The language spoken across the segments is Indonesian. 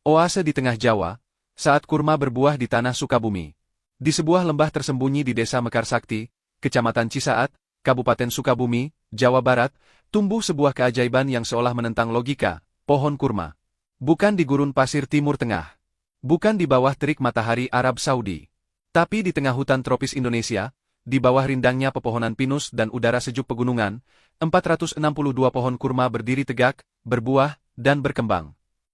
Oase di tengah Jawa, saat kurma berbuah di tanah Sukabumi. Di sebuah lembah tersembunyi di Desa Mekarsakti, Kecamatan Cisaat, Kabupaten Sukabumi, Jawa Barat, tumbuh sebuah keajaiban yang seolah menentang logika, pohon kurma. Bukan di gurun pasir Timur Tengah. Bukan di bawah terik matahari Arab Saudi. Tapi di tengah hutan tropis Indonesia, di bawah rindangnya pepohonan pinus dan udara sejuk pegunungan, 462 pohon kurma berdiri tegak, berbuah, dan berkembang.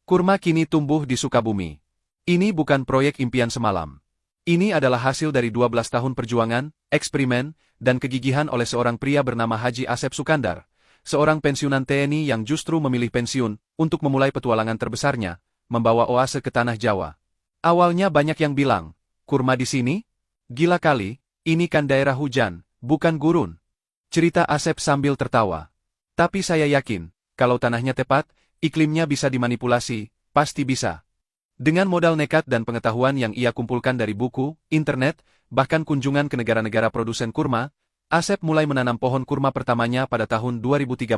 Kurma kini tumbuh di Sukabumi. Ini bukan proyek impian semalam. Ini adalah hasil dari 12 tahun perjuangan, eksperimen, dan kegigihan oleh seorang pria bernama Haji Asep Sukandar, seorang pensiunan TNI yang justru memilih pensiun untuk memulai petualangan terbesarnya, membawa oase ke tanah Jawa. Awalnya banyak yang bilang, kurma di sini? Gila kali, ini kan daerah hujan, bukan gurun. Cerita Asep sambil tertawa. Tapi saya yakin, kalau tanahnya tepat, iklimnya bisa dimanipulasi, pasti bisa. Dengan modal nekat dan pengetahuan yang ia kumpulkan dari buku, internet, bahkan kunjungan ke negara-negara produsen kurma, Asep mulai menanam pohon kurma pertamanya pada tahun 2013.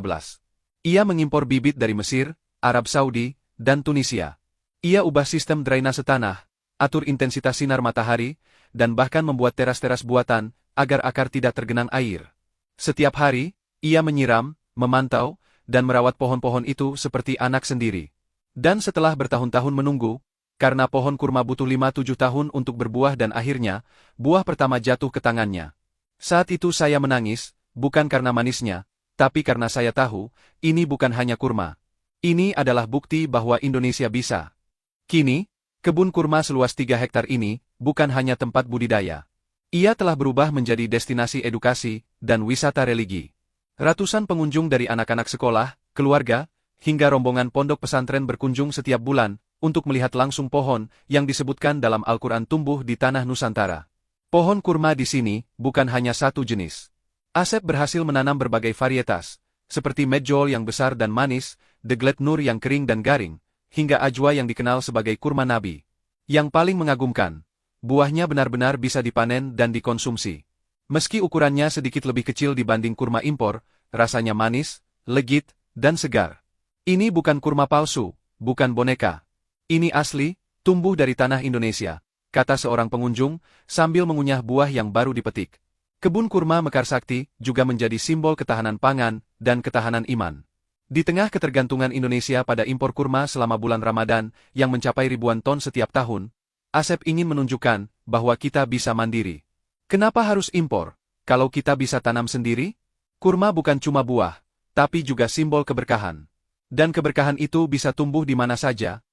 Ia mengimpor bibit dari Mesir, Arab Saudi, dan Tunisia. Ia ubah sistem drainase tanah, atur intensitas sinar matahari, dan bahkan membuat teras-teras buatan agar akar tidak tergenang air. Setiap hari, ia menyiram, memantau, dan merawat pohon-pohon itu seperti anak sendiri. Dan setelah bertahun-tahun menunggu, karena pohon kurma butuh 5-7 tahun untuk berbuah dan akhirnya, buah pertama jatuh ke tangannya. Saat itu saya menangis, bukan karena manisnya, tapi karena saya tahu, ini bukan hanya kurma. Ini adalah bukti bahwa Indonesia bisa. Kini, kebun kurma seluas 3 hektar ini, bukan hanya tempat budidaya. Ia telah berubah menjadi destinasi edukasi dan wisata religi. Ratusan pengunjung dari anak-anak sekolah, keluarga, hingga rombongan pondok pesantren berkunjung setiap bulan untuk melihat langsung pohon yang disebutkan dalam Al-Quran tumbuh di tanah Nusantara. Pohon kurma di sini bukan hanya satu jenis. Asep berhasil menanam berbagai varietas, seperti medjool yang besar dan manis, deglet nur yang kering dan garing, hingga ajwa yang dikenal sebagai kurma nabi. Yang paling mengagumkan, buahnya benar-benar bisa dipanen dan dikonsumsi. Meski ukurannya sedikit lebih kecil dibanding kurma impor, rasanya manis, legit, dan segar. Ini bukan kurma palsu, bukan boneka. Ini asli, tumbuh dari tanah Indonesia, kata seorang pengunjung, sambil mengunyah buah yang baru dipetik. Kebun kurma Mekarsakti juga menjadi simbol ketahanan pangan dan ketahanan iman. Di tengah ketergantungan Indonesia pada impor kurma selama bulan Ramadan yang mencapai ribuan ton setiap tahun, Asep ingin menunjukkan bahwa kita bisa mandiri. Kenapa harus impor, kalau kita bisa tanam sendiri? Kurma bukan cuma buah, tapi juga simbol keberkahan. Dan keberkahan itu bisa tumbuh di mana saja,